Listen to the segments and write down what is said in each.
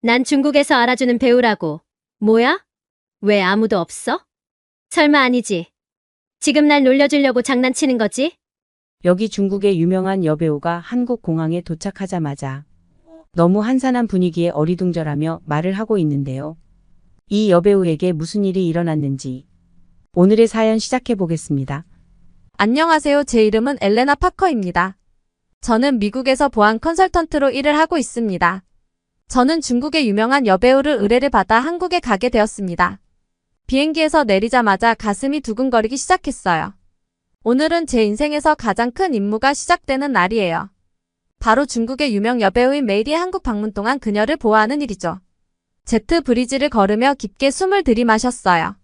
난 중국에서 알아주는 배우라고. 뭐야? 왜 아무도 없어? 설마 아니지? 지금 날 놀려주려고 장난치는 거지? 여기 중국의 유명한 여배우가 한국 공항에 도착하자마자 너무 한산한 분위기에 어리둥절하며 말을 하고 있는데요. 이 여배우에게 무슨 일이 일어났는지 오늘의 사연 시작해 보겠습니다. 안녕하세요. 제 이름은 엘레나 파커입니다. 저는 미국에서 보안 컨설턴트로 일을 하고 있습니다. 저는 중국의 유명한 여배우를 의뢰를 받아 한국에 가게 되었습니다. 비행기에서 내리자마자 가슴이 두근거리기 시작했어요. 오늘은 제 인생에서 가장 큰 임무가 시작되는 날이에요. 바로 중국의 유명 여배우인 메이리의 한국 방문 동안 그녀를 보호하는 일이죠. 제트 브리지를 걸으며 깊게 숨을 들이마셨어요.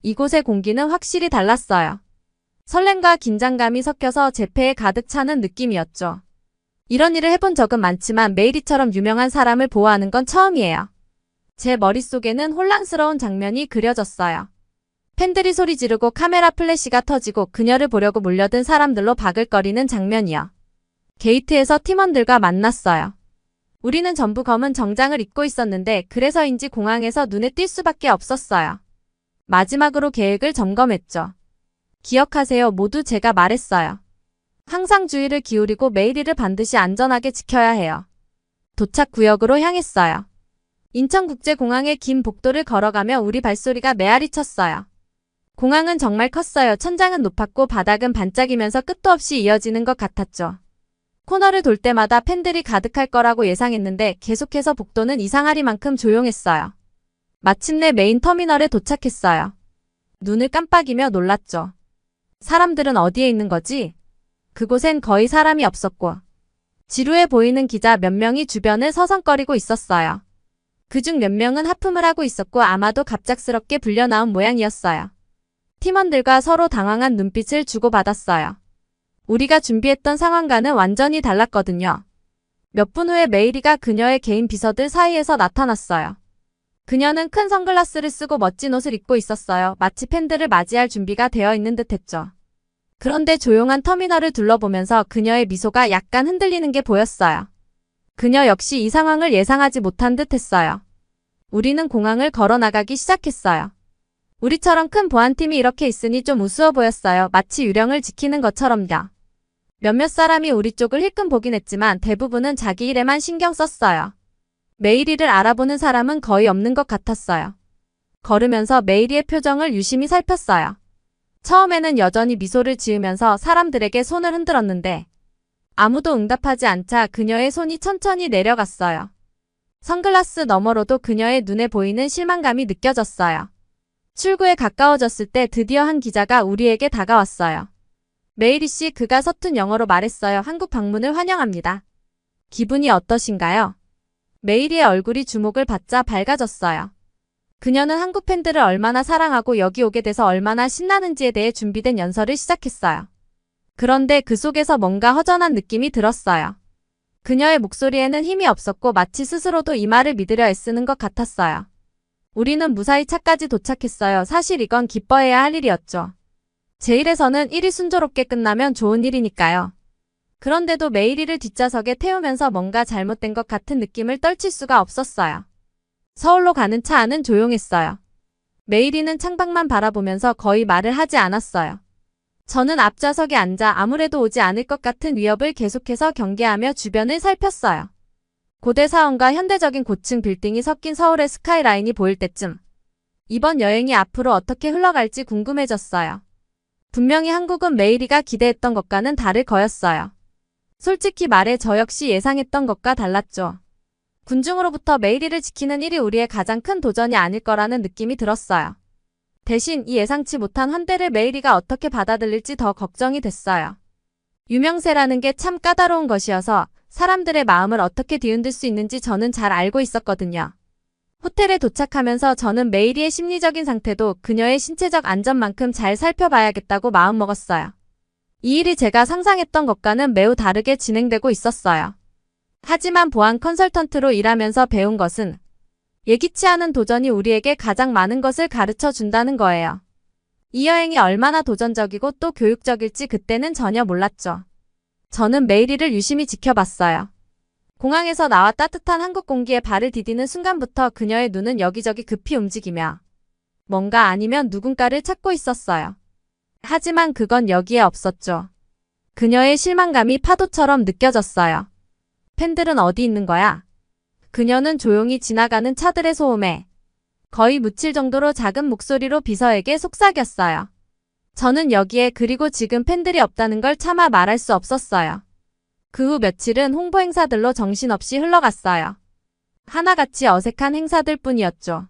이곳의 공기는 확실히 달랐어요. 설렘과 긴장감이 섞여서 제 폐에 가득 차는 느낌이었죠. 이런 일을 해본 적은 많지만 메이리처럼 유명한 사람을 보호하는 건 처음이에요. 제 머릿속에는 혼란스러운 장면이 그려졌어요. 팬들이 소리 지르고 카메라 플래시가 터지고 그녀를 보려고 몰려든 사람들로 바글거리는 장면이요. 게이트에서 팀원들과 만났어요. 우리는 전부 검은 정장을 입고 있었는데 그래서인지 공항에서 눈에 띌 수밖에 없었어요. 마지막으로 계획을 점검했죠. 기억하세요. 모두 제가 말했어요. 항상 주의를 기울이고 메이리를 반드시 안전하게 지켜야 해요. 도착 구역으로 향했어요. 인천국제공항의 긴 복도를 걸어가며 우리 발소리가 메아리 쳤어요. 공항은 정말 컸어요. 천장은 높았고 바닥은 반짝이면서 끝도 없이 이어지는 것 같았죠. 코너를 돌 때마다 팬들이 가득할 거라고 예상했는데 계속해서 복도는 이상하리만큼 조용했어요. 마침내 메인 터미널에 도착했어요. 눈을 깜빡이며 놀랐죠. 사람들은 어디에 있는 거지? 그곳엔 거의 사람이 없었고 지루해 보이는 기자 몇 명이 주변을 서성거리고 있었어요. 그중 몇 명은 하품을 하고 있었고 아마도 갑작스럽게 불려나온 모양이었어요. 팀원들과 서로 당황한 눈빛을 주고받았어요. 우리가 준비했던 상황과는 완전히 달랐거든요. 몇 분 후에 메이리가 그녀의 개인 비서들 사이에서 나타났어요. 그녀는 큰 선글라스를 쓰고 멋진 옷을 입고 있었어요. 마치 팬들을 맞이할 준비가 되어 있는 듯했죠. 그런데 조용한 터미널을 둘러보면서 그녀의 미소가 약간 흔들리는 게 보였어요. 그녀 역시 이 상황을 예상하지 못한 듯했어요. 우리는 공항을 걸어 나가기 시작했어요. 우리처럼 큰 보안팀이 이렇게 있으니 좀 우스워 보였어요. 마치 유령을 지키는 것처럼요. 몇몇 사람이 우리 쪽을 힐끔 보긴 했지만 대부분은 자기 일에만 신경 썼어요. 메이리를 알아보는 사람은 거의 없는 것 같았어요. 걸으면서 메이리의 표정을 유심히 살폈어요. 처음에는 여전히 미소를 지으면서 사람들에게 손을 흔들었는데 아무도 응답하지 않자 그녀의 손이 천천히 내려갔어요. 선글라스 너머로도 그녀의 눈에 보이는 실망감이 느껴졌어요. 출구에 가까워졌을 때 드디어 한 기자가 우리에게 다가왔어요. 메이리 씨, 그가 서툰 영어로 말했어요. 한국 방문을 환영합니다. 기분이 어떠신가요? 메이리의 얼굴이 주목을 받자 밝아졌어요. 그녀는 한국 팬들을 얼마나 사랑하고 여기 오게 돼서 얼마나 신나는지에 대해 준비된 연설을 시작했어요. 그런데 그 속에서 뭔가 허전한 느낌이 들었어요. 그녀의 목소리에는 힘이 없었고 마치 스스로도 이 말을 믿으려 애쓰는 것 같았어요. 우리는 무사히 차까지 도착했어요. 사실 이건 기뻐해야 할 일이었죠. 제 일에서는 일이 순조롭게 끝나면 좋은 일이니까요. 그런데도 메이리를 뒷좌석에 태우면서 뭔가 잘못된 것 같은 느낌을 떨칠 수가 없었어요. 서울로 가는 차 안은 조용했어요. 메이리는 창밖만 바라보면서 거의 말을 하지 않았어요. 저는 앞좌석에 앉아 아무래도 오지 않을 것 같은 위협을 계속해서 경계하며 주변을 살폈어요. 고대 사원과 현대적인 고층 빌딩이 섞인 서울의 스카이라인이 보일 때쯤 이번 여행이 앞으로 어떻게 흘러갈지 궁금해졌어요. 분명히 한국은 메이리가 기대했던 것과는 다를 거였어요. 솔직히 말해 저 역시 예상했던 것과 달랐죠. 군중으로부터 메이리를 지키는 일이 우리의 가장 큰 도전이 아닐 거라는 느낌이 들었어요. 대신 이 예상치 못한 환대를 메이리가 어떻게 받아들일지 더 걱정이 됐어요. 유명세라는 게 참 까다로운 것이어서 사람들의 마음을 어떻게 뒤흔들 수 있는지 저는 잘 알고 있었거든요. 호텔에 도착하면서 저는 메이리의 심리적인 상태도 그녀의 신체적 안전만큼 잘 살펴봐야겠다고 마음먹었어요. 이 일이 제가 상상했던 것과는 매우 다르게 진행되고 있었어요. 하지만 보안 컨설턴트로 일하면서 배운 것은 예기치 않은 도전이 우리에게 가장 많은 것을 가르쳐 준다는 거예요. 이 여행이 얼마나 도전적이고 또 교육적일지 그때는 전혀 몰랐죠. 저는 메이리를 유심히 지켜봤어요. 공항에서 나와 따뜻한 한국 공기에 발을 디디는 순간부터 그녀의 눈은 여기저기 급히 움직이며 뭔가 아니면 누군가를 찾고 있었어요. 하지만 그건 여기에 없었죠. 그녀의 실망감이 파도처럼 느껴졌어요. 팬들은 어디 있는 거야? 그녀는 조용히 지나가는 차들의 소음에 거의 묻힐 정도로 작은 목소리로 비서에게 속삭였어요. 저는 여기에 그리고 지금 팬들이 없다는 걸 차마 말할 수 없었어요. 그 후 며칠은 홍보 행사들로 정신없이 흘러갔어요. 하나같이 어색한 행사들 뿐이었죠.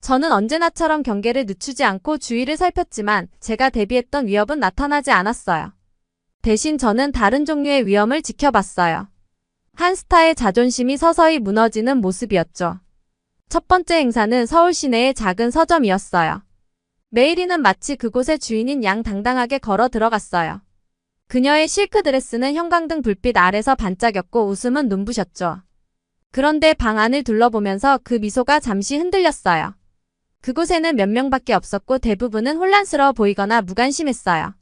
저는 언제나처럼 경계를 늦추지 않고 주위를 살폈지만 제가 대비했던 위협은 나타나지 않았어요. 대신 저는 다른 종류의 위험을 지켜봤어요. 한 스타의 자존심이 서서히 무너지는 모습이었죠. 첫 번째 행사는 서울 시내의 작은 서점이었어요. 메이리는 마치 그곳의 주인인 양 당당하게 걸어 들어갔어요. 그녀의 실크 드레스는 형광등 불빛 아래서 반짝였고 웃음은 눈부셨죠. 그런데 방 안을 둘러보면서 그 미소가 잠시 흔들렸어요. 그곳에는 몇 명밖에 없었고 대부분은 혼란스러워 보이거나 무관심했어요.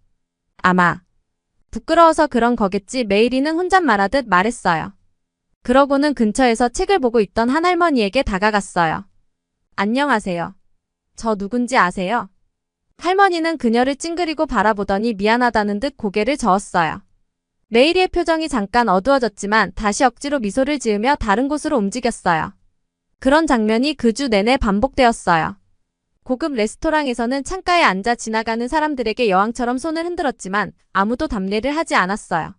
아마 부끄러워서 그런 거겠지. 메이리는 혼잣말하듯 말했어요. 그러고는 근처에서 책을 보고 있던 한 할머니에게 다가갔어요. 안녕하세요. 저 누군지 아세요? 할머니는 그녀를 찡그리고 바라보더니 미안하다는 듯 고개를 저었어요. 메이리의 표정이 잠깐 어두워졌지만 다시 억지로 미소를 지으며 다른 곳으로 움직였어요. 그런 장면이 그 주 내내 반복되었어요. 고급 레스토랑에서는 창가에 앉아 지나가는 사람들에게 여왕처럼 손을 흔들었지만 아무도 답례를 하지 않았어요.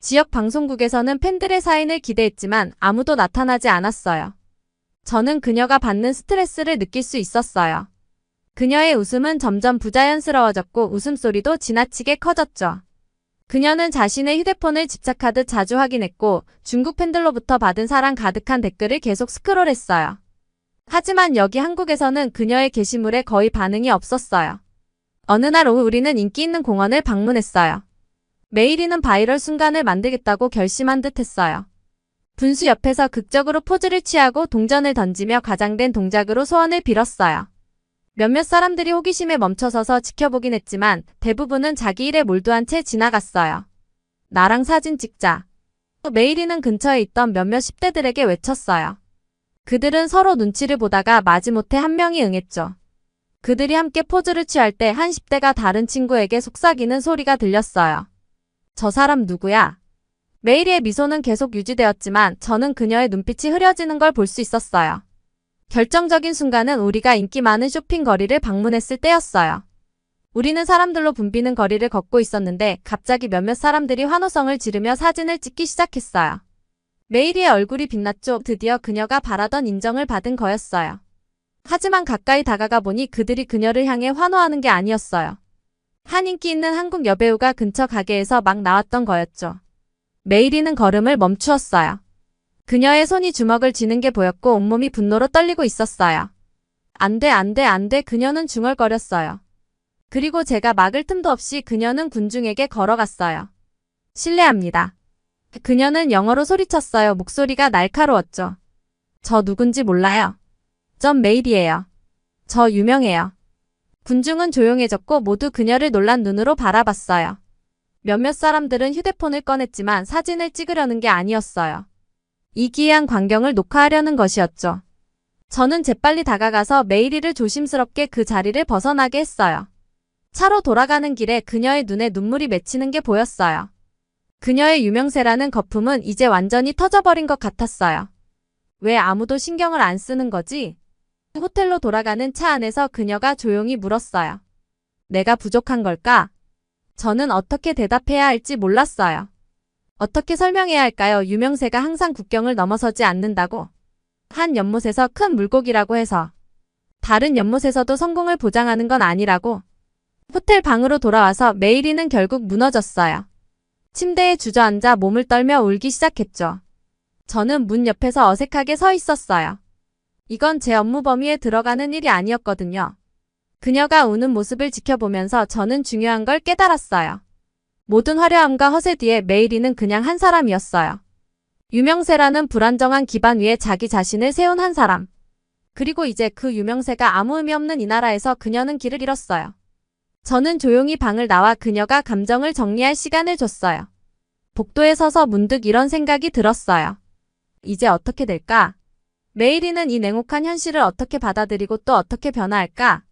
지역 방송국에서는 팬들의 사인을 기대했지만 아무도 나타나지 않았어요. 저는 그녀가 받는 스트레스를 느낄 수 있었어요. 그녀의 웃음은 점점 부자연스러워졌고 웃음소리도 지나치게 커졌죠. 그녀는 자신의 휴대폰을 집착하듯 자주 확인했고 중국 팬들로부터 받은 사랑 가득한 댓글을 계속 스크롤했어요. 하지만 여기 한국에서는 그녀의 게시물에 거의 반응이 없었어요. 어느 날 오후 우리는 인기 있는 공원을 방문했어요. 메이리는 바이럴 순간을 만들겠다고 결심한 듯 했어요. 분수 옆에서 극적으로 포즈를 취하고 동전을 던지며 과장된 동작으로 소원을 빌었어요. 몇몇 사람들이 호기심에 멈춰서서 지켜보긴 했지만 대부분은 자기 일에 몰두한 채 지나갔어요. 나랑 사진 찍자. 메이리는 근처에 있던 몇몇 10대들에게 외쳤어요. 그들은 서로 눈치를 보다가 마지못해 한 명이 응했죠. 그들이 함께 포즈를 취할 때 한 10대가 다른 친구에게 속삭이는 소리가 들렸어요. 저 사람 누구야? 메이리의 미소는 계속 유지되었지만 저는 그녀의 눈빛이 흐려지는 걸 볼 수 있었어요. 결정적인 순간은 우리가 인기 많은 쇼핑 거리를 방문했을 때였어요. 우리는 사람들로 붐비는 거리를 걷고 있었는데 갑자기 몇몇 사람들이 환호성을 지르며 사진을 찍기 시작했어요. 메이리의 얼굴이 빛났죠. 드디어 그녀가 바라던 인정을 받은 거였어요. 하지만 가까이 다가가 보니 그들이 그녀를 향해 환호하는 게 아니었어요. 한 인기 있는 한국 여배우가 근처 가게에서 막 나왔던 거였죠. 메이리는 걸음을 멈추었어요. 그녀의 손이 주먹을 쥐는 게 보였고 온몸이 분노로 떨리고 있었어요. 안 돼, 안 돼, 안 돼. 그녀는 중얼거렸어요. 그리고 제가 막을 틈도 없이 그녀는 군중에게 걸어갔어요. 실례합니다. 그녀는 영어로 소리쳤어요. 목소리가 날카로웠죠. 저 누군지 몰라요. 전 메이리예요. 저 유명해요. 군중은 조용해졌고 모두 그녀를 놀란 눈으로 바라봤어요. 몇몇 사람들은 휴대폰을 꺼냈지만 사진을 찍으려는 게 아니었어요. 이 기이한 광경을 녹화하려는 것이었죠. 저는 재빨리 다가가서 메이리를 조심스럽게 그 자리를 벗어나게 했어요. 차로 돌아가는 길에 그녀의 눈에 눈물이 맺히는 게 보였어요. 그녀의 유명세라는 거품은 이제 완전히 터져버린 것 같았어요. 왜 아무도 신경을 안 쓰는 거지? 호텔로 돌아가는 차 안에서 그녀가 조용히 물었어요. 내가 부족한 걸까? 저는 어떻게 대답해야 할지 몰랐어요. 어떻게 설명해야 할까요? 유명세가 항상 국경을 넘어서지 않는다고. 한 연못에서 큰 물고기라고 해서 다른 연못에서도 성공을 보장하는 건 아니라고. 호텔 방으로 돌아와서 메이리는 결국 무너졌어요. 침대에 주저앉아 몸을 떨며 울기 시작했죠. 저는 문 옆에서 어색하게 서 있었어요. 이건 제 업무 범위에 들어가는 일이 아니었거든요. 그녀가 우는 모습을 지켜보면서 저는 중요한 걸 깨달았어요. 모든 화려함과 허세 뒤에 메이리는 그냥 한 사람이었어요. 유명세라는 불안정한 기반 위에 자기 자신을 세운 한 사람. 그리고 이제 그 유명세가 아무 의미 없는 이 나라에서 그녀는 길을 잃었어요. 저는 조용히 방을 나와 그녀가 감정을 정리할 시간을 줬어요. 복도에 서서 문득 이런 생각이 들었어요. 이제 어떻게 될까? 메이리는 이 냉혹한 현실을 어떻게 받아들이고 또 어떻게 변화할까?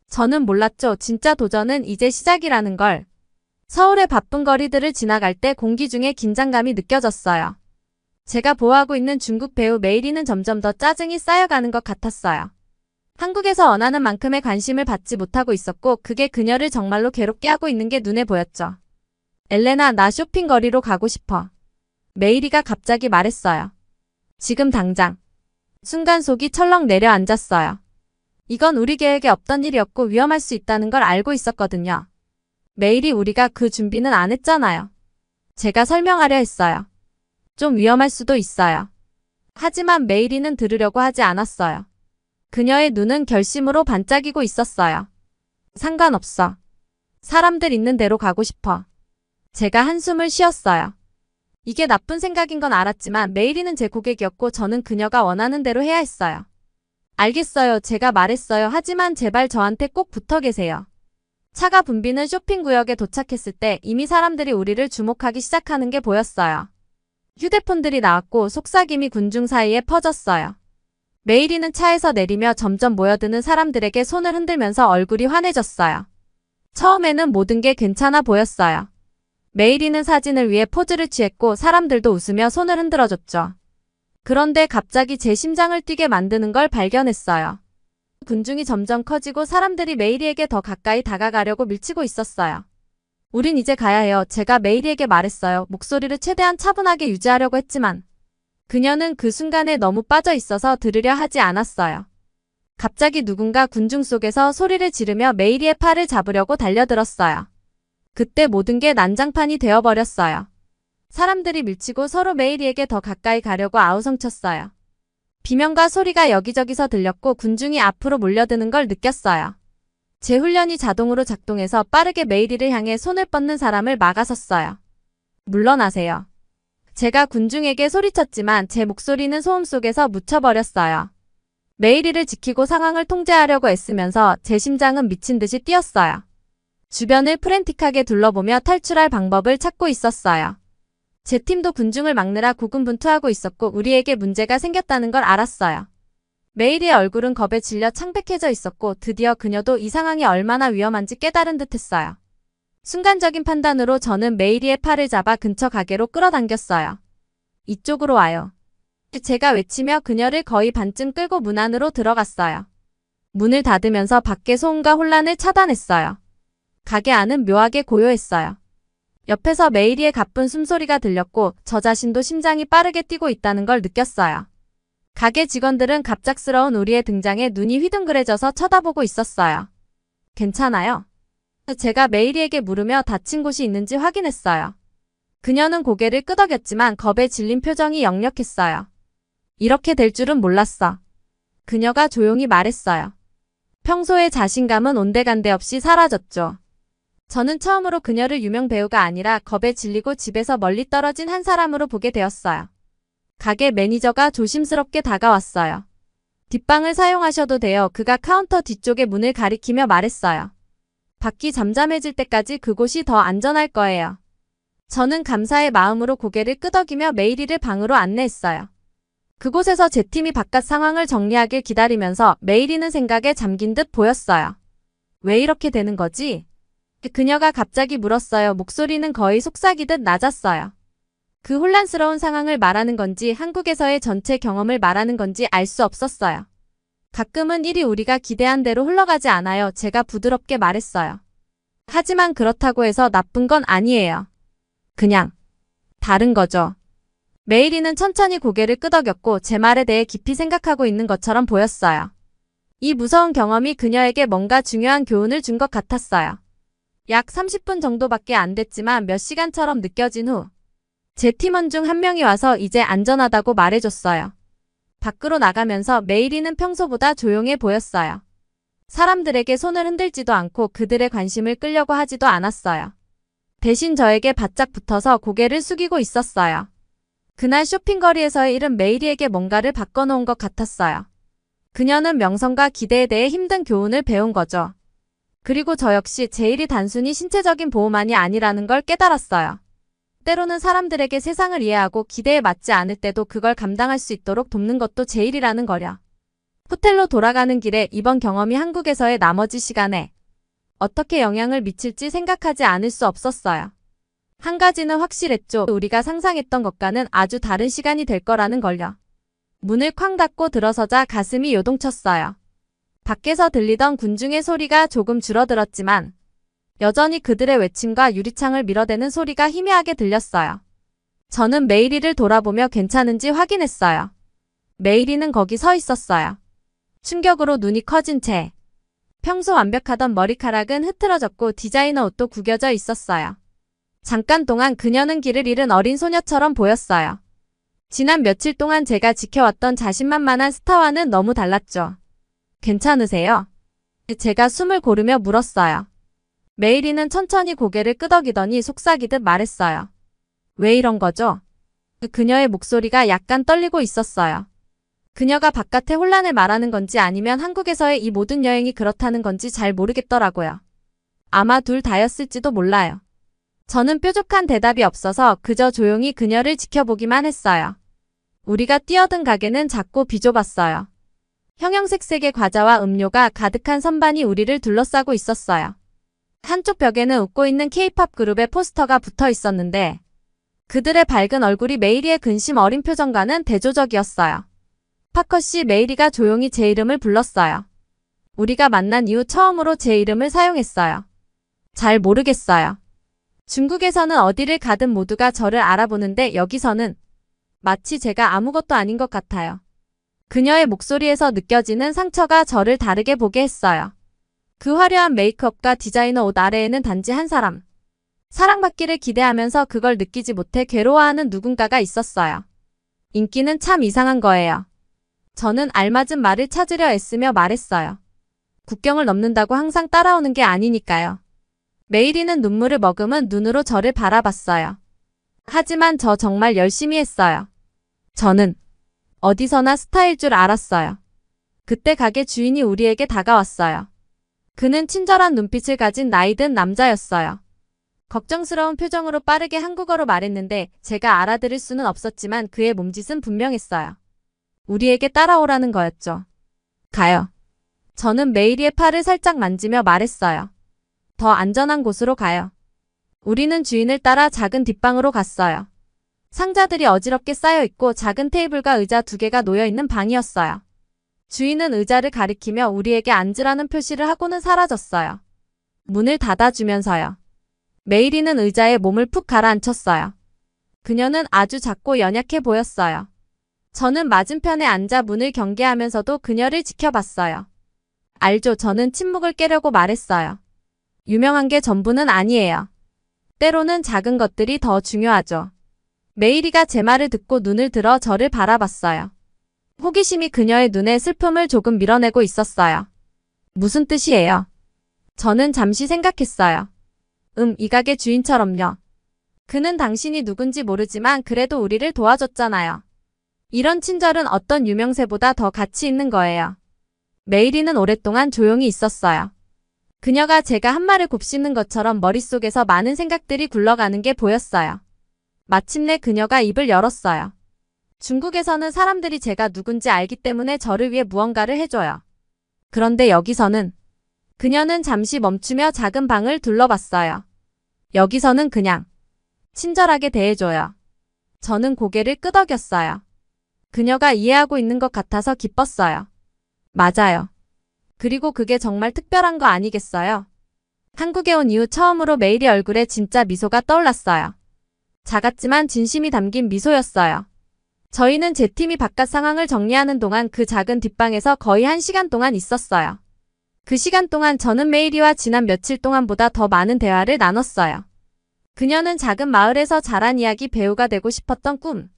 저는 몰랐죠. 진짜 도전은 이제 시작이라는 걸. 서울의 바쁜 거리들을 지나갈 때 공기 중에 긴장감이 느껴졌어요. 제가 보호하고 있는 중국 배우 메이리는 점점 더 짜증이 쌓여가는 것 같았어요. 한국에서 원하는 만큼의 관심을 받지 못하고 있었고 그게 그녀를 정말로 괴롭게 하고 있는 게 눈에 보였죠. 엘레나, 나 쇼핑거리로 가고 싶어. 메이리가 갑자기 말했어요. 지금 당장. 순간 속이 철렁 내려앉았어요. 이건 우리 계획에 없던 일이었고 위험할 수 있다는 걸 알고 있었거든요. 메이리, 우리가 그 준비는 안 했잖아요. 제가 설명하려 했어요. 좀 위험할 수도 있어요. 하지만 메이리는 들으려고 하지 않았어요. 그녀의 눈은 결심으로 반짝이고 있었어요. 상관없어. 사람들 있는 데로 가고 싶어. 제가 한숨을 쉬었어요. 이게 나쁜 생각인 건 알았지만 메이리는 제 고객이었고 저는 그녀가 원하는 대로 해야 했어요. 알겠어요. 제가 말했어요. 하지만 제발 저한테 꼭 붙어 계세요. 차가 붐비는 쇼핑구역에 도착했을 때 이미 사람들이 우리를 주목하기 시작하는 게 보였어요. 휴대폰들이 나왔고 속삭임이 군중 사이에 퍼졌어요. 메이리는 차에서 내리며 점점 모여드는 사람들에게 손을 흔들면서 얼굴이 환해졌어요. 처음에는 모든 게 괜찮아 보였어요. 메이리는 사진을 위해 포즈를 취했고 사람들도 웃으며 손을 흔들어줬죠. 그런데 갑자기 제 심장을 뛰게 만드는 걸 발견했어요. 군중이 점점 커지고 사람들이 메이리에게 더 가까이 다가가려고 밀치고 있었어요. 우린 이제 가야 해요. 제가 메이리에게 말했어요. 목소리를 최대한 차분하게 유지하려고 했지만 그녀는 그 순간에 너무 빠져 있어서 들으려 하지 않았어요. 갑자기 누군가 군중 속에서 소리를 지르며 메이리의 팔을 잡으려고 달려들었어요. 그때 모든 게 난장판이 되어버렸어요. 사람들이 밀치고 서로 메이리에게 더 가까이 가려고 아우성쳤어요. 비명과 소리가 여기저기서 들렸고 군중이 앞으로 몰려드는 걸 느꼈어요. 제 훈련이 자동으로 작동해서 빠르게 메이리를 향해 손을 뻗는 사람을 막아섰어요. 물러나세요. 제가 군중에게 소리쳤지만 제 목소리는 소음 속에서 묻혀버렸어요. 메이리를 지키고 상황을 통제하려고 애쓰면서 제 심장은 미친 듯이 뛰었어요. 주변을 프랜틱하게 둘러보며 탈출할 방법을 찾고 있었어요. 제 팀도 군중을 막느라 고군분투하고 있었고 우리에게 문제가 생겼다는 걸 알았어요. 메이리의 얼굴은 겁에 질려 창백해져 있었고 드디어 그녀도 이 상황이 얼마나 위험한지 깨달은 듯했어요. 순간적인 판단으로 저는 메이리의 팔을 잡아 근처 가게로 끌어당겼어요. 이쪽으로 와요. 제가 외치며 그녀를 거의 반쯤 끌고 문 안으로 들어갔어요. 문을 닫으면서 밖의 소음과 혼란을 차단했어요. 가게 안은 묘하게 고요했어요. 옆에서 메이리의 가쁜 숨소리가 들렸고 저 자신도 심장이 빠르게 뛰고 있다는 걸 느꼈어요. 가게 직원들은 갑작스러운 우리의 등장에 눈이 휘둥그레져서 쳐다보고 있었어요. 괜찮아요? 제가 메이리에게 물으며 다친 곳이 있는지 확인했어요. 그녀는 고개를 끄덕였지만 겁에 질린 표정이 역력했어요. 이렇게 될 줄은 몰랐어. 그녀가 조용히 말했어요. 평소의 자신감은 온데간데 없이 사라졌죠. 저는 처음으로 그녀를 유명 배우가 아니라 겁에 질리고 집에서 멀리 떨어진 한 사람으로 보게 되었어요. 가게 매니저가 조심스럽게 다가왔어요. 뒷방을 사용하셔도 돼요. 그가 카운터 뒤쪽의 문을 가리키며 말했어요. 밖이 잠잠해질 때까지 그곳이 더 안전할 거예요. 저는 감사의 마음으로 고개를 끄덕이며 메이리를 방으로 안내했어요. 그곳에서 제 팀이 바깥 상황을 정리하길 기다리면서 메이리는 생각에 잠긴 듯 보였어요. 왜 이렇게 되는 거지? 그녀가 갑자기 물었어요. 목소리는 거의 속삭이듯 낮았어요. 그 혼란스러운 상황을 말하는 건지 한국에서의 전체 경험을 말하는 건지 알 수 없었어요. 가끔은 일이 우리가 기대한 대로 흘러가지 않아요. 제가 부드럽게 말했어요. 하지만 그렇다고 해서 나쁜 건 아니에요. 그냥 다른 거죠. 메이리는 천천히 고개를 끄덕였고 제 말에 대해 깊이 생각하고 있는 것처럼 보였어요. 이 무서운 경험이 그녀에게 뭔가 중요한 교훈을 준 것 같았어요. 약 30분 정도밖에 안 됐지만 몇 시간처럼 느껴진 후 제 팀원 중 한 명이 와서 이제 안전하다고 말해줬어요. 밖으로 나가면서 메이리는 평소보다 조용해 보였어요. 사람들에게 손을 흔들지도 않고 그들의 관심을 끌려고 하지도 않았어요. 대신 저에게 바짝 붙어서 고개를 숙이고 있었어요. 그날 쇼핑거리에서의 일은 메이리에게 뭔가를 바꿔놓은 것 같았어요. 그녀는 명성과 기대에 대해 힘든 교훈을 배운 거죠. 그리고 저 역시 제 일이 단순히 신체적인 보호만이 아니라는 걸 깨달았어요. 때로는 사람들에게 세상을 이해하고 기대에 맞지 않을 때도 그걸 감당할 수 있도록 돕는 것도 제 일이라는 거려. 호텔로 돌아가는 길에 이번 경험이 한국에서의 나머지 시간에 어떻게 영향을 미칠지 생각하지 않을 수 없었어요. 한 가지는 확실했죠. 우리가 상상했던 것과는 아주 다른 시간이 될 거라는 걸요. 문을 쾅 닫고 들어서자 가슴이 요동쳤어요. 밖에서 들리던 군중의 소리가 조금 줄어들었지만 여전히 그들의 외침과 유리창을 밀어대는 소리가 희미하게 들렸어요. 저는 메이리를 돌아보며 괜찮은지 확인했어요. 메이리는 거기 서 있었어요. 충격으로 눈이 커진 채 평소 완벽하던 머리카락은 흐트러졌고 디자이너 옷도 구겨져 있었어요. 잠깐 동안 그녀는 길을 잃은 어린 소녀처럼 보였어요. 지난 며칠 동안 제가 지켜왔던 자신만만한 스타와는 너무 달랐죠. 괜찮으세요? 제가 숨을 고르며 물었어요. 메이리는 천천히 고개를 끄덕이더니 속삭이듯 말했어요. 왜 이런 거죠? 그녀의 목소리가 약간 떨리고 있었어요. 그녀가 바깥의 혼란을 말하는 건지 아니면 한국에서의 이 모든 여행이 그렇다는 건지 잘 모르겠더라고요. 아마 둘 다였을지도 몰라요. 저는 뾰족한 대답이 없어서 그저 조용히 그녀를 지켜보기만 했어요. 우리가 뛰어든 가게는 작고 비좁았어요. 형형색색의 과자와 음료가 가득한 선반이 우리를 둘러싸고 있었어요. 한쪽 벽에는 웃고 있는 K-팝 그룹의 포스터가 붙어 있었는데 그들의 밝은 얼굴이 메이리의 근심 어린 표정과는 대조적이었어요. 파커 씨, 메이리가 조용히 제 이름을 불렀어요. 우리가 만난 이후 처음으로 제 이름을 사용했어요. 잘 모르겠어요. 중국에서는 어디를 가든 모두가 저를 알아보는데 여기서는 마치 제가 아무것도 아닌 것 같아요. 그녀의 목소리에서 느껴지는 상처가 저를 다르게 보게 했어요. 그 화려한 메이크업과 디자이너 옷 아래에는 단지 한 사람. 사랑받기를 기대하면서 그걸 느끼지 못해 괴로워하는 누군가가 있었어요. 인기는 참 이상한 거예요. 저는 알맞은 말을 찾으려 애쓰며 말했어요. 국경을 넘는다고 항상 따라오는 게 아니니까요. 메이리는 눈물을 머금은 눈으로 저를 바라봤어요. 하지만 저 정말 열심히 했어요. 저는 어디서나 스타일 줄 알았어요. 그때 가게 주인이 우리에게 다가왔어요. 그는 친절한 눈빛을 가진 나이든 남자였어요. 걱정스러운 표정으로 빠르게 한국어로 말했는데 제가 알아들을 수는 없었지만 그의 몸짓은 분명했어요. 우리에게 따라오라는 거였죠. 가요. 저는 메이리의 팔을 살짝 만지며 말했어요. 더 안전한 곳으로 가요. 우리는 주인을 따라 작은 뒷방으로 갔어요. 상자들이 어지럽게 쌓여 있고 작은 테이블과 의자 2개가 놓여 있는 방이었어요. 주인은 의자를 가리키며 우리에게 앉으라는 표시를 하고는 사라졌어요. 문을 닫아주면서요. 메이리는 의자에 몸을 푹 가라앉혔어요. 그녀는 아주 작고 연약해 보였어요. 저는 맞은편에 앉아 문을 경계하면서도 그녀를 지켜봤어요. 알죠, 저는 침묵을 깨려고 말했어요. 유명한 게 전부는 아니에요. 때로는 작은 것들이 더 중요하죠. 메이리가 제 말을 듣고 눈을 들어 저를 바라봤어요. 호기심이 그녀의 눈에 슬픔을 조금 밀어내고 있었어요. 무슨 뜻이에요? 저는 잠시 생각했어요. 이 가게 주인처럼요. 그는 당신이 누군지 모르지만 그래도 우리를 도와줬잖아요. 이런 친절은 어떤 유명세보다 더 가치 있는 거예요. 메이리는 오랫동안 조용히 있었어요. 그녀가 제가 한 말을 곱씹는 것처럼 머릿속에서 많은 생각들이 굴러가는 게 보였어요. 마침내 그녀가 입을 열었어요. 중국에서는 사람들이 제가 누군지 알기 때문에 저를 위해 무언가를 해줘요. 그런데 여기서는 그녀는 잠시 멈추며 작은 방을 둘러봤어요. 여기서는 그냥 친절하게 대해줘요. 저는 고개를 끄덕였어요. 그녀가 이해하고 있는 것 같아서 기뻤어요. 맞아요. 그리고 그게 정말 특별한 거 아니겠어요? 한국에 온 이후 처음으로 메이리 얼굴에 진짜 미소가 떠올랐어요. 작았지만 진심이 담긴 미소였어요. 저희는 제 팀이 바깥 상황을 정리하는 동안 그 작은 뒷방에서 거의 1시간 동안 있었어요. 그 시간 동안 저는 메이리와 지난 며칠 동안보다 더 많은 대화를 나눴어요. 그녀는 작은 마을에서 자란 이야기 배우가 되고 싶었던 꿈,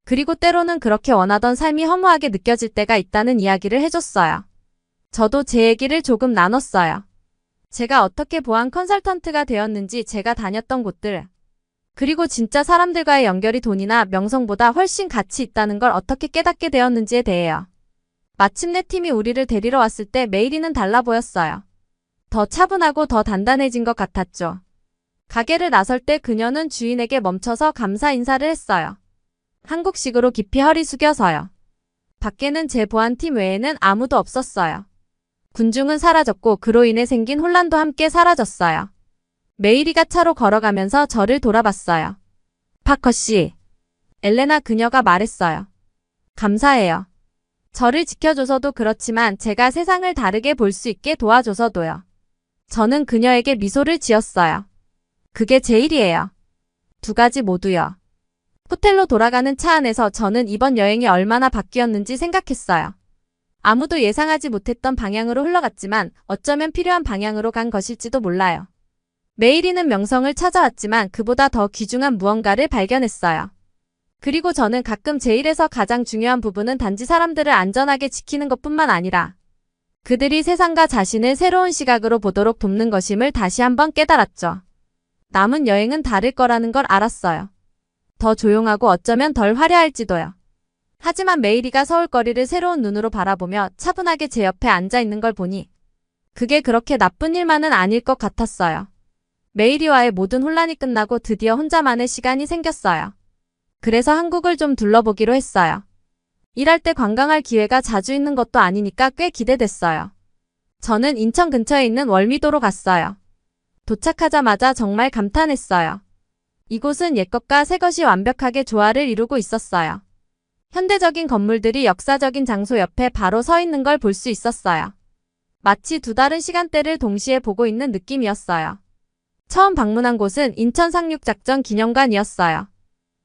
그리고 때로는 그렇게 원하던 삶이 허무하게 느껴질 때가 있다는 이야기를 해줬어요. 저도 제 얘기를 조금 나눴어요. 제가 어떻게 보안 컨설턴트가 되었는지, 제가 다녔던 곳들, 그리고 진짜 사람들과의 연결이 돈이나 명성보다 훨씬 가치 있다는 걸 어떻게 깨닫게 되었는지에 대해요. 마침내 팀이 우리를 데리러 왔을 때 메이리는 달라 보였어요. 더 차분하고 더 단단해진 것 같았죠. 가게를 나설 때 그녀는 주인에게 멈춰서 감사 인사를 했어요. 한국식으로 깊이 허리 숙여서요. 밖에는 제 보안팀 외에는 아무도 없었어요. 군중은 사라졌고 그로 인해 생긴 혼란도 함께 사라졌어요. 메이리가 차로 걸어가면서 저를 돌아봤어요. 파커 씨. 엘레나 그녀가 말했어요. 감사해요. 저를 지켜줘서도 그렇지만 제가 세상을 다르게 볼 수 있게 도와줘서도요. 저는 그녀에게 미소를 지었어요. 그게 제일이에요. 두 가지 모두요. 호텔로 돌아가는 차 안에서 저는 이번 여행이 얼마나 바뀌었는지 생각했어요. 아무도 예상하지 못했던 방향으로 흘러갔지만 어쩌면 필요한 방향으로 간 것일지도 몰라요. 메이리는 명성을 찾아왔지만 그보다 더 귀중한 무언가를 발견했어요. 그리고 저는 가끔 제 일에서 가장 중요한 부분은 단지 사람들을 안전하게 지키는 것뿐만 아니라 그들이 세상과 자신을 새로운 시각으로 보도록 돕는 것임을 다시 한번 깨달았죠. 남은 여행은 다를 거라는 걸 알았어요. 더 조용하고 어쩌면 덜 화려할지도요. 하지만 메이리가 서울거리를 새로운 눈으로 바라보며 차분하게 제 옆에 앉아 있는 걸 보니 그게 그렇게 나쁜 일만은 아닐 것 같았어요. 메이리와의 모든 혼란이 끝나고 드디어 혼자만의 시간이 생겼어요. 그래서 한국을 좀 둘러보기로 했어요. 일할 때 관광할 기회가 자주 있는 것도 아니니까 꽤 기대됐어요. 저는 인천 근처에 있는 월미도로 갔어요. 도착하자마자 정말 감탄했어요. 이곳은 옛것과 새것이 완벽하게 조화를 이루고 있었어요. 현대적인 건물들이 역사적인 장소 옆에 바로 서 있는 걸 볼 수 있었어요. 마치 두 다른 시간대를 동시에 보고 있는 느낌이었어요. 처음 방문한 곳은 인천 상륙작전 기념관이었어요.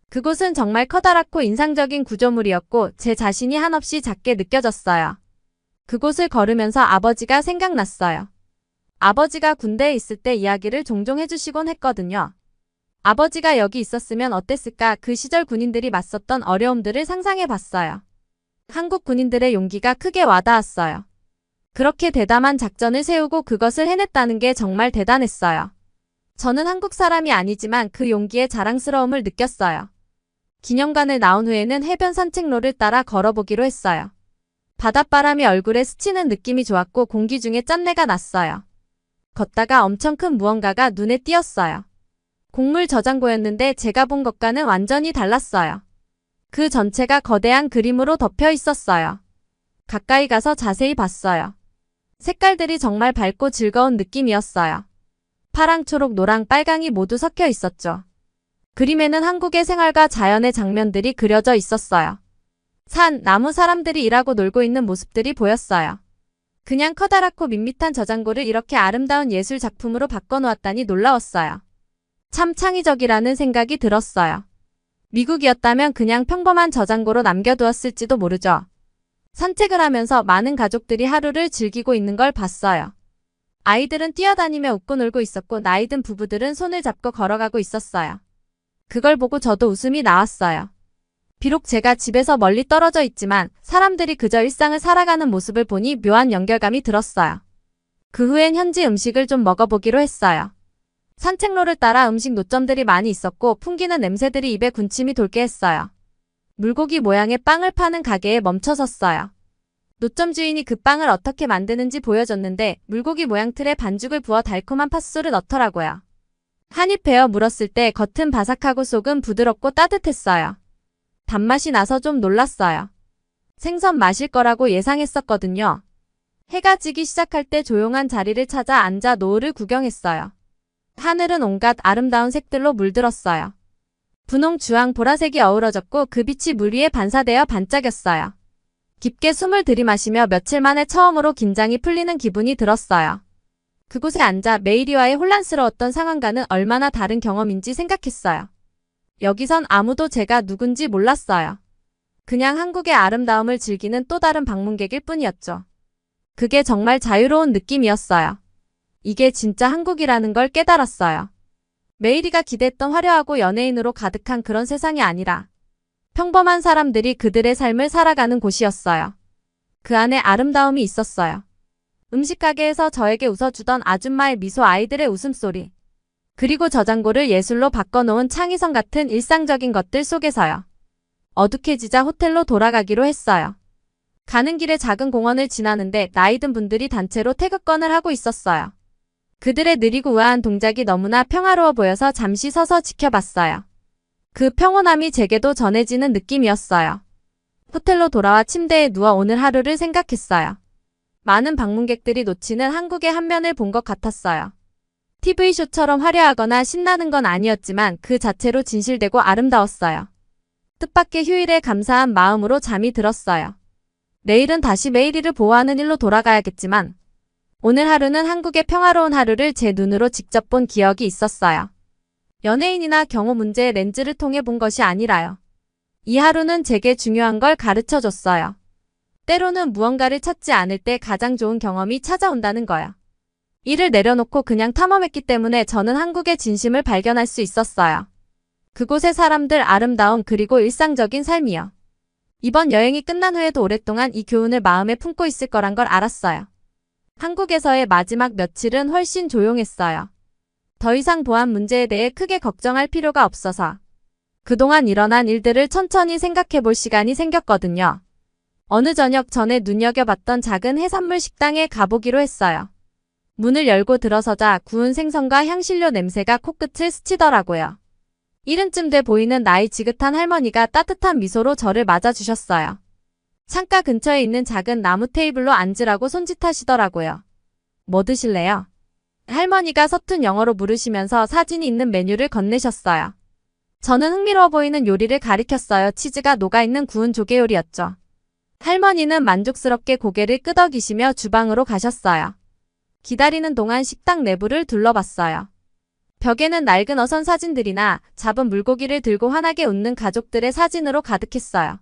그곳은 정말 커다랗고 인상적인 구조물이었고 제 자신이 한없이 작게 느껴졌어요. 그곳을 걸으면서 아버지가 생각났어요. 아버지가 군대에 있을 때 이야기를 종종 해주시곤 했거든요. 아버지가 여기 있었으면 어땠을까 그 시절 군인들이 맞섰던 어려움들을 상상해봤어요. 한국 군인들의 용기가 크게 와닿았어요. 그렇게 대담한 작전을 세우고 그것을 해냈다는 게 정말 대단했어요. 저는 한국 사람이 아니지만 그 용기에 자랑스러움을 느꼈어요. 기념관을 나온 후에는 해변 산책로를 따라 걸어보기로 했어요. 바닷바람이 얼굴에 스치는 느낌이 좋았고 공기 중에 짠내가 났어요. 걷다가 엄청 큰 무언가가 눈에 띄었어요. 곡물 저장고였는데 제가 본 것과는 완전히 달랐어요. 그 전체가 거대한 그림으로 덮여 있었어요. 가까이 가서 자세히 봤어요. 색깔들이 정말 밝고 즐거운 느낌이었어요. 파랑, 초록, 노랑, 빨강이 모두 섞여 있었죠. 그림에는 한국의 생활과 자연의 장면들이 그려져 있었어요. 산, 나무, 사람들이 일하고 놀고 있는 모습들이 보였어요. 그냥 커다랗고 밋밋한 저장고를 이렇게 아름다운 예술 작품으로 바꿔놓았다니 놀라웠어요. 참 창의적이라는 생각이 들었어요. 미국이었다면 그냥 평범한 저장고로 남겨두었을지도 모르죠. 산책을 하면서 많은 가족들이 하루를 즐기고 있는 걸 봤어요. 아이들은 뛰어다니며 웃고 놀고 있었고 나이 든 부부들은 손을 잡고 걸어가고 있었어요. 그걸 보고 저도 웃음이 나왔어요. 비록 제가 집에서 멀리 떨어져 있지만 사람들이 그저 일상을 살아가는 모습을 보니 묘한 연결감이 들었어요. 그 후엔 현지 음식을 좀 먹어보기로 했어요. 산책로를 따라 음식 노점들이 많이 있었고 풍기는 냄새들이 입에 군침이 돌게 했어요. 물고기 모양의 빵을 파는 가게에 멈춰섰어요. 노점 주인이 그 빵을 어떻게 만드는지 보여줬는데 물고기 모양 틀에 반죽을 부어 달콤한 팥소를 넣더라고요. 한입 베어 물었을 때 겉은 바삭하고 속은 부드럽고 따뜻했어요. 단맛이 나서 좀 놀랐어요. 생선 마실 거라고 예상했었거든요. 해가 지기 시작할 때 조용한 자리를 찾아 앉아 노을을 구경했어요. 하늘은 온갖 아름다운 색들로 물들었어요. 분홍, 주황, 보라색이 어우러졌고 그 빛이 물 위에 반사되어 반짝였어요. 깊게 숨을 들이마시며 며칠 만에 처음으로 긴장이 풀리는 기분이 들었어요. 그곳에 앉아 메이리와의 혼란스러웠던 상황과는 얼마나 다른 경험인지 생각했어요. 여기선 아무도 제가 누군지 몰랐어요. 그냥 한국의 아름다움을 즐기는 또 다른 방문객일 뿐이었죠. 그게 정말 자유로운 느낌이었어요. 이게 진짜 한국이라는 걸 깨달았어요. 메이리가 기대했던 화려하고 연예인으로 가득한 그런 세상이 아니라 평범한 사람들이 그들의 삶을 살아가는 곳이었어요. 그 안에 아름다움이 있었어요. 음식 가게에서 저에게 웃어주던 아줌마의 미소, 아이들의 웃음소리, 그리고 저장고를 예술로 바꿔놓은 창의성 같은 일상적인 것들 속에서요. 어둑해지자 호텔로 돌아가기로 했어요. 가는 길에 작은 공원을 지나는데 나이 든 분들이 단체로 태극권을 하고 있었어요. 그들의 느리고 우아한 동작이 너무나 평화로워 보여서 잠시 서서 지켜봤어요. 그 평온함이 제게도 전해지는 느낌이었어요. 호텔로 돌아와 침대에 누워 오늘 하루를 생각했어요. 많은 방문객들이 놓치는 한국의 한 면을 본 것 같았어요. TV쇼처럼 화려하거나 신나는 건 아니었지만 그 자체로 진실되고 아름다웠어요. 뜻밖의 휴일에 감사한 마음으로 잠이 들었어요. 내일은 다시 메이리를 보호하는 일로 돌아가야겠지만 오늘 하루는 한국의 평화로운 하루를 제 눈으로 직접 본 기억이 있었어요. 연예인이나 경호 문제의 렌즈를 통해 본 것이 아니라요. 이 하루는 제게 중요한 걸 가르쳐줬어요. 때로는 무언가를 찾지 않을 때 가장 좋은 경험이 찾아온다는 거요. 이를 내려놓고 그냥 탐험했기 때문에 저는 한국의 진심을 발견할 수 있었어요. 그곳의 사람들 아름다움 그리고 일상적인 삶이요. 이번 여행이 끝난 후에도 오랫동안 이 교훈을 마음에 품고 있을 거란 걸 알았어요. 한국에서의 마지막 며칠은 훨씬 조용했어요. 더 이상 보안 문제에 대해 크게 걱정할 필요가 없어서 그동안 일어난 일들을 천천히 생각해 볼 시간이 생겼거든요. 어느 저녁 전에 눈여겨봤던 작은 해산물 식당에 가보기로 했어요. 문을 열고 들어서자 구운 생선과 향신료 냄새가 코끝을 스치더라고요. 이른쯤 돼 보이는 나이 지긋한 할머니가 따뜻한 미소로 저를 맞아주셨어요. 창가 근처에 있는 작은 나무 테이블로 앉으라고 손짓하시더라고요. 뭐 드실래요? 할머니가 서툰 영어로 물으시면서 사진이 있는 메뉴를 건네셨어요. 저는 흥미로워 보이는 요리를 가리켰어요. 치즈가 녹아있는 구운 조개 요리였죠. 할머니는 만족스럽게 고개를 끄덕이시며 주방으로 가셨어요. 기다리는 동안 식당 내부를 둘러봤어요. 벽에는 낡은 어선 사진들이나 잡은 물고기를 들고 환하게 웃는 가족들의 사진으로 가득했어요.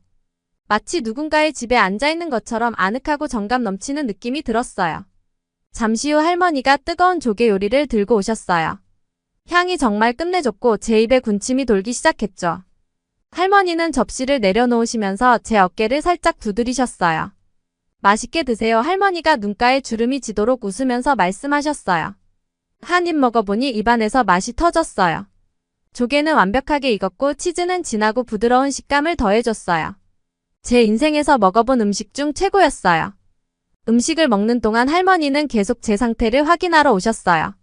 마치 누군가의 집에 앉아있는 것처럼 아늑하고 정감 넘치는 느낌이 들었어요. 잠시 후 할머니가 뜨거운 조개 요리를 들고 오셨어요. 향이 정말 끝내줬고 제 입에 군침이 돌기 시작했죠. 할머니는 접시를 내려놓으시면서 제 어깨를 살짝 두드리셨어요. 맛있게 드세요. 할머니가 눈가에 주름이 지도록 웃으면서 말씀하셨어요. 한 입 먹어보니 입안에서 맛이 터졌어요. 조개는 완벽하게 익었고 치즈는 진하고 부드러운 식감을 더해줬어요. 제 인생에서 먹어본 음식 중 최고였어요. 음식을 먹는 동안 할머니는 계속 제 상태를 확인하러 오셨어요.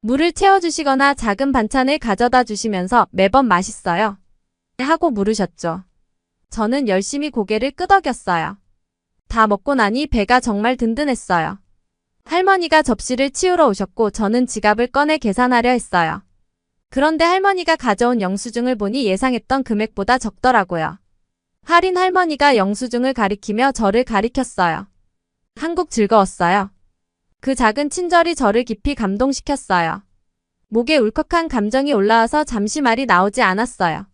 물을 채워주시거나 작은 반찬을 가져다 주시면서 매번 맛있어요? 하고 물으셨죠. 저는 열심히 고개를 끄덕였어요. 다 먹고 나니 배가 정말 든든했어요. 할머니가 접시를 치우러 오셨고 저는 지갑을 꺼내 계산하려 했어요. 그런데 할머니가 가져온 영수증을 보니 예상했던 금액보다 적더라고요. 할인 할머니가 영수증을 가리키며 저를 가리켰어요. 한국 즐거웠어요. 그 작은 친절이 저를 깊이 감동시켰어요. 목에 울컥한 감정이 올라와서 잠시 말이 나오지 않았어요.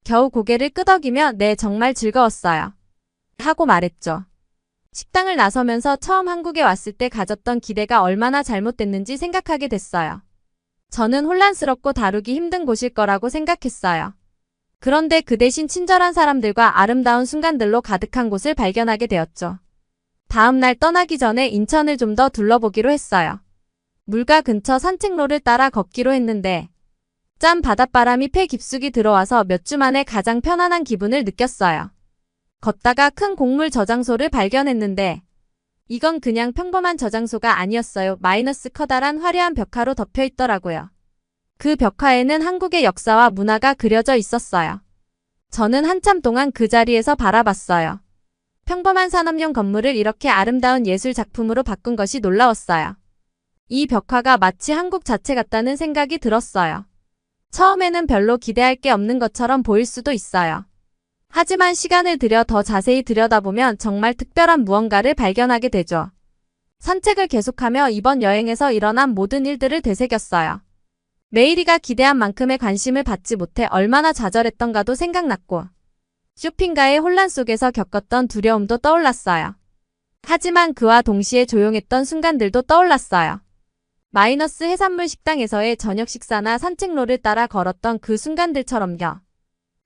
겨우 고개를 끄덕이며 네, 정말 즐거웠어요. 하고 말했죠. 식당을 나서면서 처음 한국에 왔을 때 가졌던 기대가 얼마나 잘못됐는지 생각하게 됐어요. 저는 혼란스럽고 다루기 힘든 곳일 거라고 생각했어요. 그런데 그 대신 친절한 사람들과 아름다운 순간들로 가득한 곳을 발견하게 되었죠. 다음 날 떠나기 전에 인천을 좀 더 둘러보기로 했어요. 물가 근처 산책로를 따라 걷기로 했는데 짠 바닷바람이 폐 깊숙이 들어와서 몇 주 만에 가장 편안한 기분을 느꼈어요. 걷다가 큰 곡물 저장소를 발견했는데 이건 그냥 평범한 저장소가 아니었어요. 마이너스 커다란 화려한 벽화로 덮여 있더라고요. 그 벽화에는 한국의 역사와 문화가 그려져 있었어요. 저는 한참 동안 그 자리에서 바라봤어요. 평범한 산업용 건물을 이렇게 아름다운 예술 작품으로 바꾼 것이 놀라웠어요. 이 벽화가 마치 한국 자체 같다는 생각이 들었어요. 처음에는 별로 기대할 게 없는 것처럼 보일 수도 있어요. 하지만 시간을 들여 더 자세히 들여다보면 정말 특별한 무언가를 발견하게 되죠. 산책을 계속하며 이번 여행에서 일어난 모든 일들을 되새겼어요. 메이리가 기대한 만큼의 관심을 받지 못해 얼마나 좌절했던가도 생각났고 쇼핑가의 혼란 속에서 겪었던 두려움도 떠올랐어요. 하지만 그와 동시에 조용했던 순간들도 떠올랐어요. 마이너스 해산물 식당에서의 저녁 식사나 산책로를 따라 걸었던 그 순간들처럼요.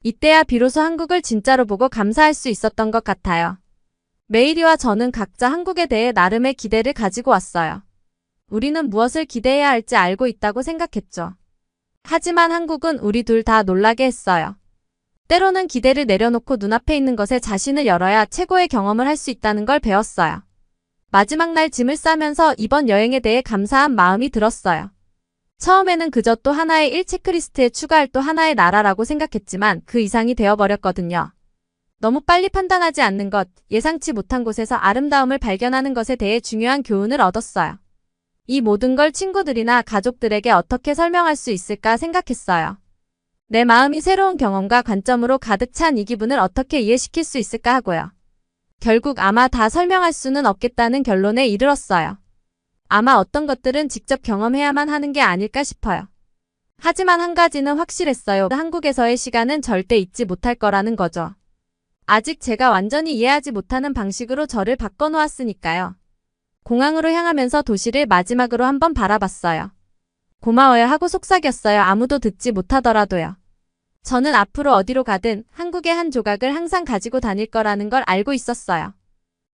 이때야 비로소 한국을 진짜로 보고 감사할 수 있었던 것 같아요. 메이리와 저는 각자 한국에 대해 나름의 기대를 가지고 왔어요. 우리는 무엇을 기대해야 할지 알고 있다고 생각했죠. 하지만 한국은 우리 둘 다 놀라게 했어요. 때로는 기대를 내려놓고 눈앞에 있는 것에 자신을 열어야 최고의 경험을 할 수 있다는 걸 배웠어요. 마지막 날 짐을 싸면서 이번 여행에 대해 감사한 마음이 들었어요. 처음에는 그저 또 하나의 일 체크리스트에 추가할 또 하나의 나라라고 생각했지만 그 이상이 되어버렸거든요. 너무 빨리 판단하지 않는 것, 예상치 못한 곳에서 아름다움을 발견하는 것에 대해 중요한 교훈을 얻었어요. 이 모든 걸 친구들이나 가족들에게 어떻게 설명할 수 있을까 생각했어요. 내 마음이 새로운 경험과 관점으로 가득 찬 이 기분을 어떻게 이해시킬 수 있을까 하고요. 결국 아마 다 설명할 수는 없겠다는 결론에 이르렀어요. 아마 어떤 것들은 직접 경험해야만 하는 게 아닐까 싶어요. 하지만 한 가지는 확실했어요. 한국에서의 시간은 절대 잊지 못할 거라는 거죠. 아직 제가 완전히 이해하지 못하는 방식으로 저를 바꿔놓았으니까요. 공항으로 향하면서 도시를 마지막으로 한번 바라봤어요. 고마워요 하고 속삭였어요. 아무도 듣지 못하더라도요. 저는 앞으로 어디로 가든 한국의 한 조각을 항상 가지고 다닐 거라는 걸 알고 있었어요.